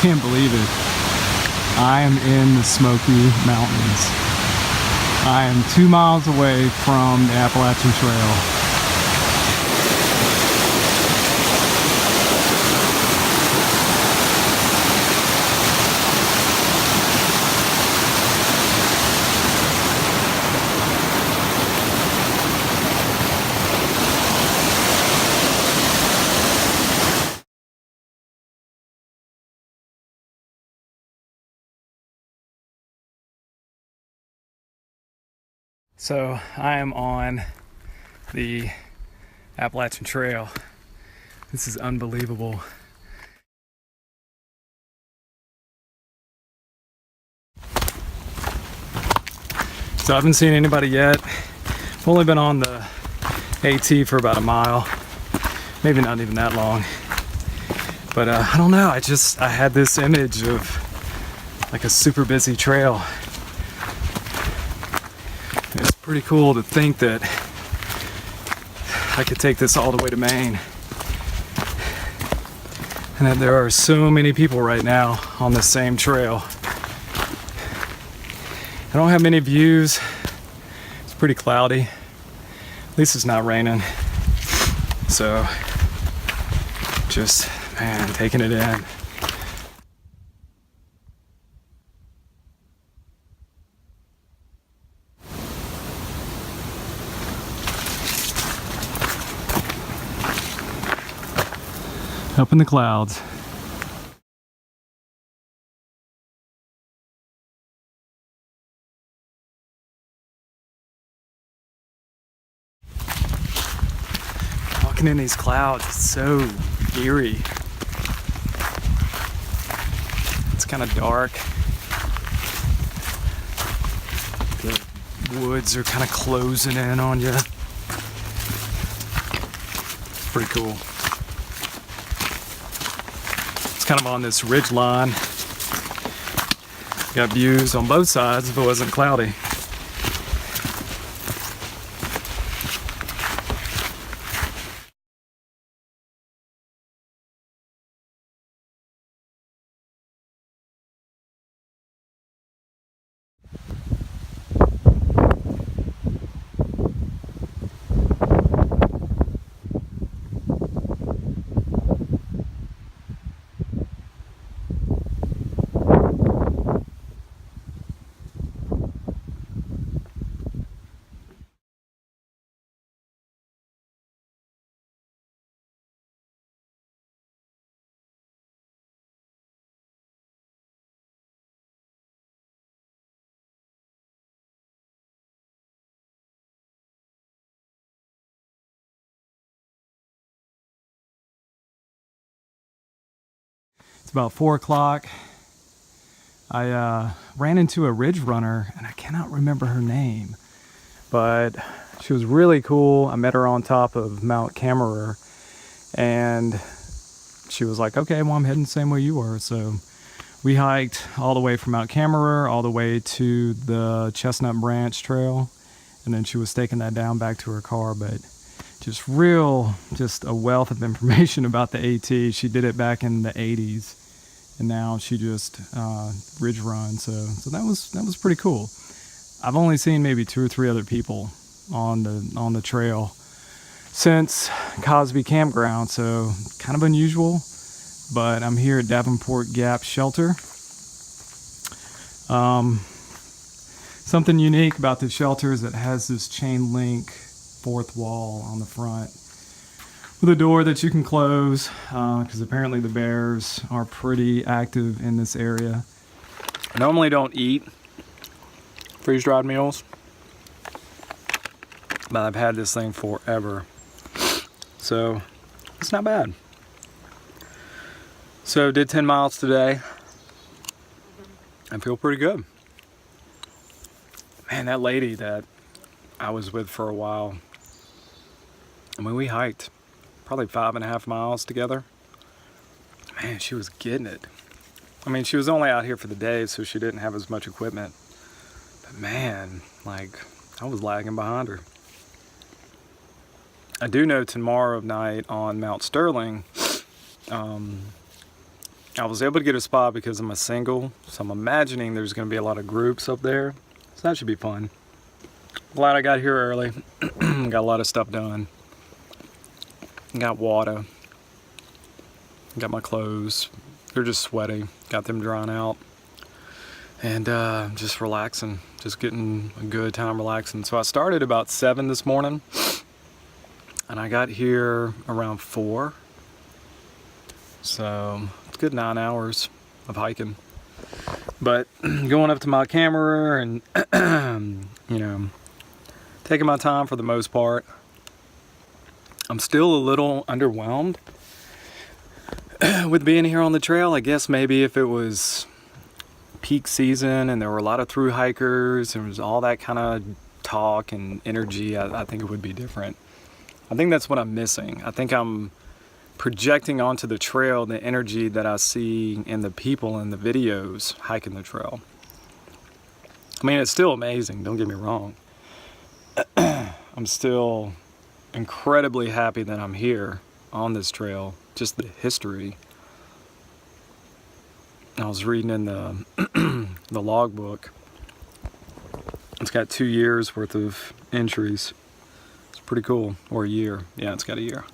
can't believe it. I am in the Smoky Mountains. I am 2 miles away from the Appalachian Trail. So I am on the Appalachian Trail. This is unbelievable. So I haven't seen anybody yet. I've only been on the AT for about a mile, maybe not even that long. But I don't know, I had this image of like a super busy trail. It's pretty cool to think that I could take this all the way to Maine. And that there are so many people right now on the same trail. I don't have many views. It's pretty cloudy. At least it's not raining. So, just, man, taking it in. Up in the clouds. Walking in these clouds, it's so eerie. It's kind of dark. The woods are kind of closing in on you. It's pretty cool. Kind of on this ridge line. Got views on both sides if it wasn't cloudy. It's about 4 o'clock. I ran into a ridge runner, and I cannot remember her name, but she was really cool. I met her on top of Mt Cammerer, and she was like, okay, well, I'm heading the same way you were. So we hiked all the way from Mt Cammerer all the way to the Chestnut Branch Trail, and then she was taking that down back to her car. But just a wealth of information about the AT. She did it back in the 80s. And now she just ridge runs, so that was pretty cool. I've only seen maybe 2 or 3 other people on the trail since Cosby Campground, so kind of unusual. But I'm here at Davenport Gap Shelter. Something unique about the shelter is it has this chain link 4th wall on the front, with a door that you can close, because apparently the bears are pretty active in this area. I normally don't eat freeze-dried meals, but I've had this thing forever, so it's not bad. So did 10 miles today. I feel pretty good. Man, that lady that I was with for a while, I mean, we hiked probably 5.5 miles together. Man, she was getting it. I mean, she was only out here for the day, so she didn't have as much equipment. But man, like, I was lagging behind her. I do know tomorrow night on Mount Sterling, I I was able to get a spot because I'm a single, so I'm imagining there's going to be a lot of groups up there, so that should be fun. Glad I got here early. Got a lot of stuff done. Got water. Got my clothes. They're just sweaty. Got them drying out. And just relaxing. Just getting a good time relaxing. So I started about 7 this morning. And I got here around 4. So it's a good 9 hours of hiking. But going up to Mt Cammerer and, you know, taking my time for the most part. I'm still a little underwhelmed with being here on the trail. I guess maybe if it was peak season and there were a lot of through hikers and there was all that kind of talk and energy, I think it would be different. I think that's what I'm missing. I think I'm projecting onto the trail the energy that I see in the people in the videos hiking the trail. I mean, it's still amazing, don't get me wrong. I'm still incredibly happy that I'm here on this trail. Just the history. I was reading in the the logbook. It's got 2 years worth of entries. It's pretty cool. Or a year. Yeah, it's got a year.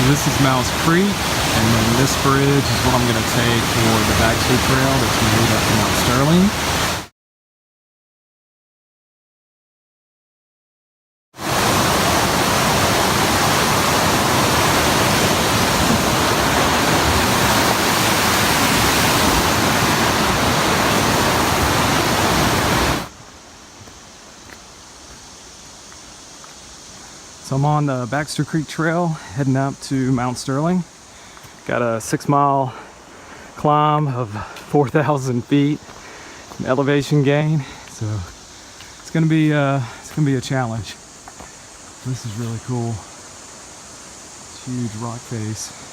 This is Mouse Creek, and then this bridge is what I'm going to take for the Baxter Trail that's going to lead up to Mount Sterling. So I'm on the Baxter Creek Trail heading up to Mount Sterling. Got a 6-mile climb of 4,000 feet elevation gain. So it's gonna be a challenge. This is really cool. It's a huge rock face.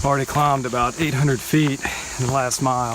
Already climbed about 800 feet in the last mile.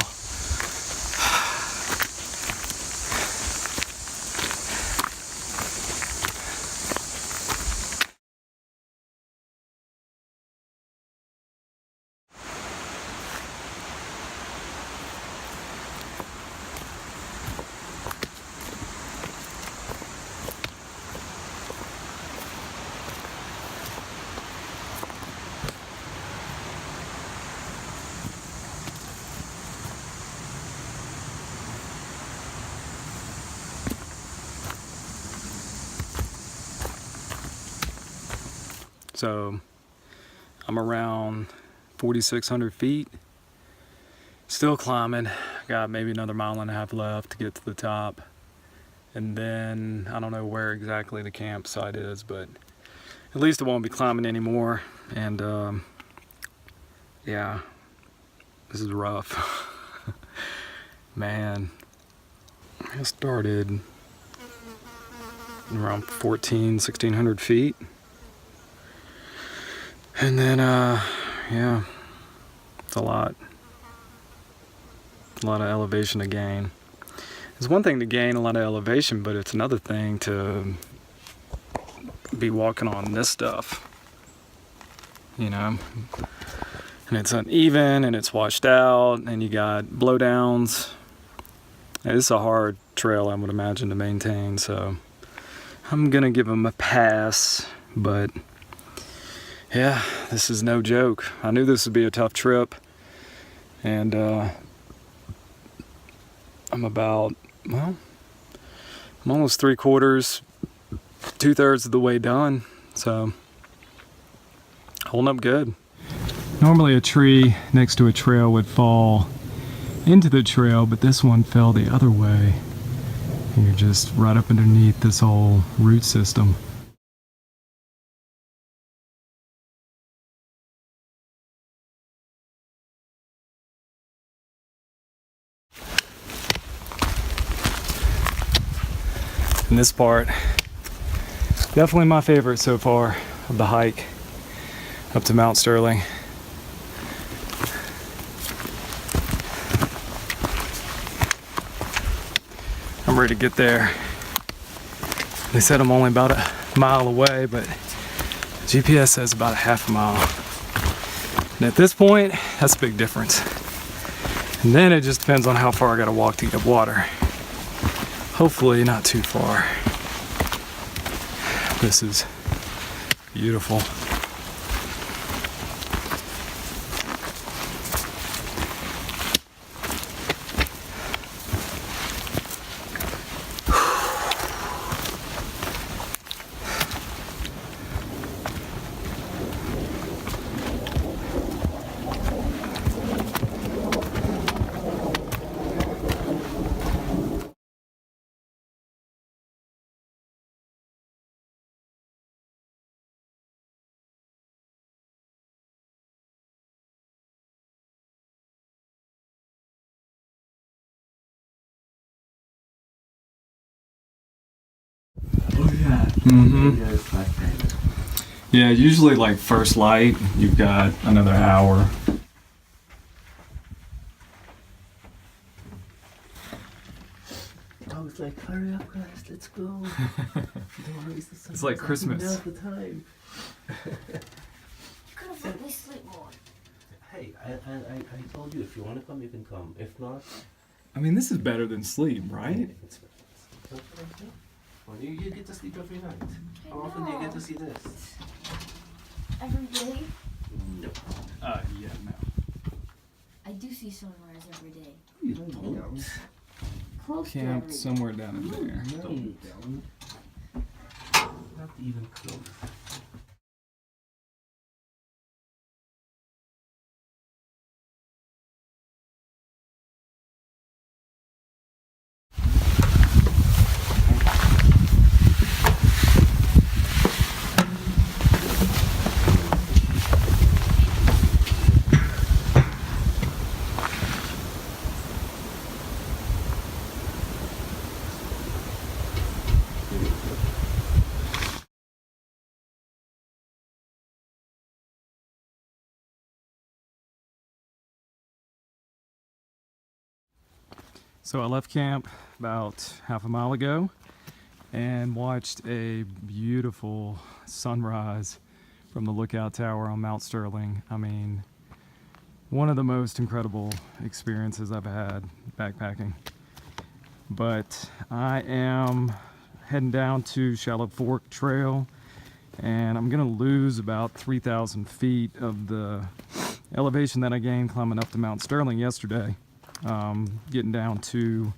So I'm around 4,600 feet, still climbing. Got maybe another 1.5 miles left to get to the top. And then I don't know where exactly the campsite is, but at least I won't be climbing anymore. And yeah, this is rough. Man, I started around 1,600 feet. And then, yeah, it's a lot of elevation to gain. It's one thing to gain a lot of elevation, but it's another thing to be walking on this stuff, you know, and it's uneven and it's washed out and you got blowdowns. It's a hard trail, I would imagine, to maintain, so I'm gonna give them a pass, but yeah, this is no joke. I knew this would be a tough trip, and I'm almost 3/4, 2/3 of the way done, so holding up good. Normally a tree next to a trail would fall into the trail, but this one fell the other way. And you're just right up underneath this whole root system. And this part, definitely my favorite so far of the hike up to Mount Sterling. I'm ready to get there. They said I'm only about a mile away, but GPS says about a half a mile. And at this point, that's a big difference. And then it just depends on how far I gotta walk to get water. Hopefully not too far. This is beautiful. Yeah, usually like first light, you've got another hour. I was like, hurry up guys, let's go. It's like Christmas. Now's the time. You could have let me sleep more. Hey, I told you if you want to come, you can come. If not... I mean, this is better than sleep, right? Well, you get to sleep every night. How often do you get to see this? Every day? No. Yeah, no. I do see sunrise every day. You don't. Close to Camp every day. somewhere down in there. Don't. Not even close. So I left camp about half a mile ago and watched a beautiful sunrise from the lookout tower on Mount Sterling. I mean, one of the most incredible experiences I've had backpacking. But I am heading down to Shallow Fork Trail, and I'm gonna lose about 3,000 feet of the elevation that I gained climbing up to Mount Sterling yesterday. Getting down to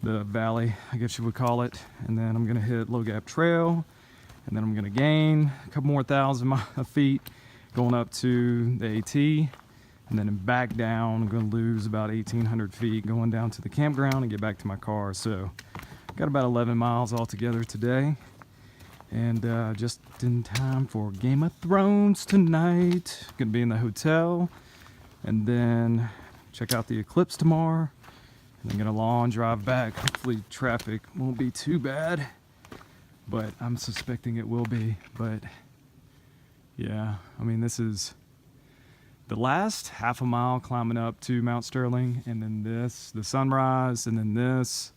the valley, I guess you would call it, and then I'm gonna hit Low Gap Trail, and then I'm gonna gain a couple more thousand feet going up to the AT, and then back down. I'm gonna lose about 1,800 feet going down to the campground and get back to my car. So got about 11 miles altogether today, and just in time for Game of Thrones tonight. Gonna be in the hotel, and then check out the eclipse tomorrow, and then get a long drive back. Hopefully traffic won't be too bad, but I'm suspecting it will be. But yeah, I mean, this is the last half a mile climbing up to Mount Sterling, and then this, the sunrise, and then this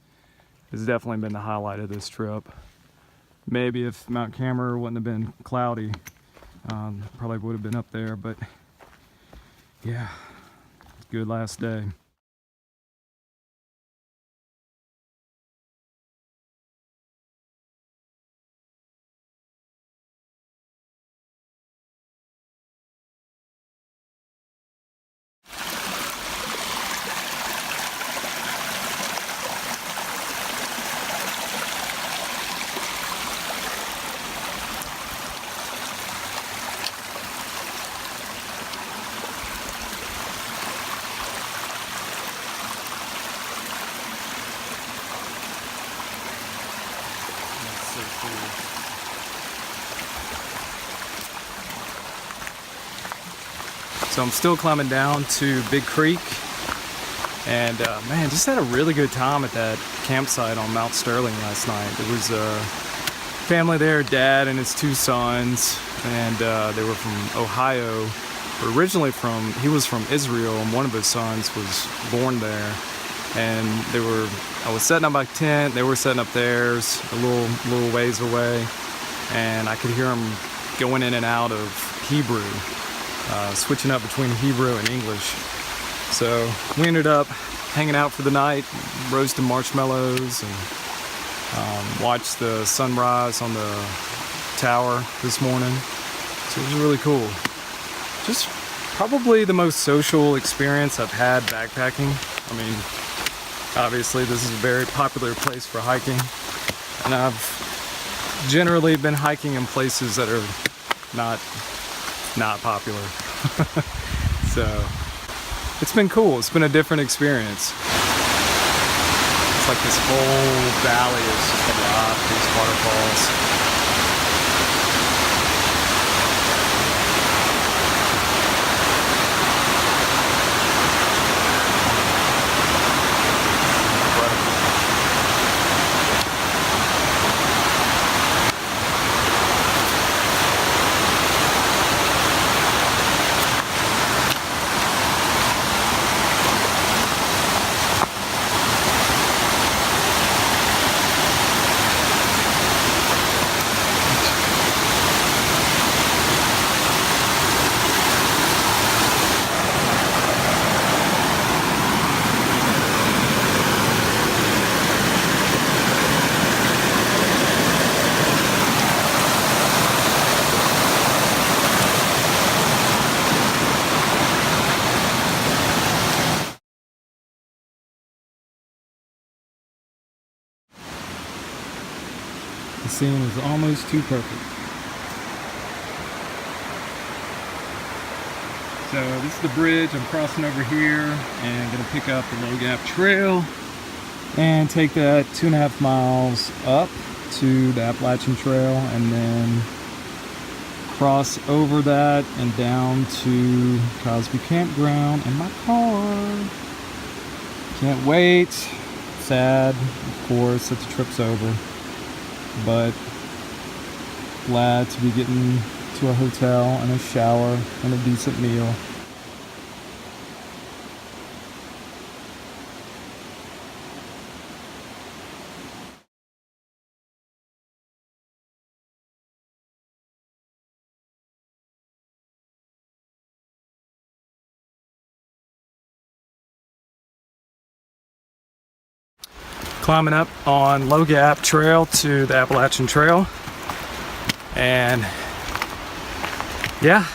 has definitely been the highlight of this trip. Maybe if Mt Cammerer wouldn't have been cloudy, probably would have been up there, but yeah, good last day. So I'm still climbing down to Big Creek, and man, just had a really good time at that campsite on Mount Sterling last night. There was a family there, dad and his 2 sons, and they were from Ohio. Originally he was from Israel, and one of his sons was born there. And I was setting up my tent, they were setting up theirs a little ways away, and I could hear them going in and out of Hebrew, switching up between Hebrew and English. So we ended up hanging out for the night, roasting marshmallows, and watched the sunrise on the tower this morning. So it was really cool. Just probably the most social experience I've had backpacking. I mean, obviously this is a very popular place for hiking, and I've generally been hiking in places that are not popular. So it's been cool. It's been a different experience. It's like this whole valley is just a lot of these waterfalls. The scene is almost too perfect. So this is the bridge. I'm crossing over here and gonna pick up the Low Gap Trail and take that 2.5 miles up to the Appalachian Trail, and then cross over that and down to Cosby Campground in my car. Can't wait. Sad, of course, that the trip's over, but glad to be getting to a hotel and a shower and a decent meal. Climbing up on Low Gap Trail to the Appalachian Trail, and yeah,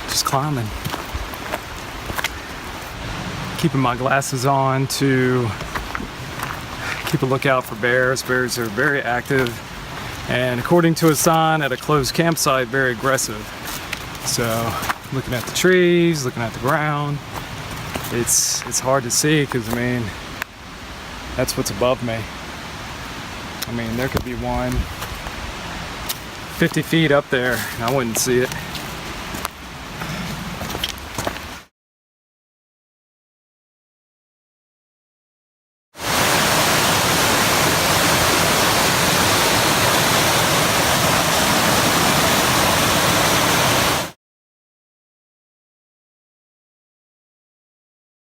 just climbing. Keeping my glasses on to keep a lookout for bears. Bears are very active, and according to a sign at a closed campsite, very aggressive. So looking at the trees, looking at the ground, it's hard to see because, I mean, that's what's above me. I mean, there could be one 50 feet up there and I wouldn't see it.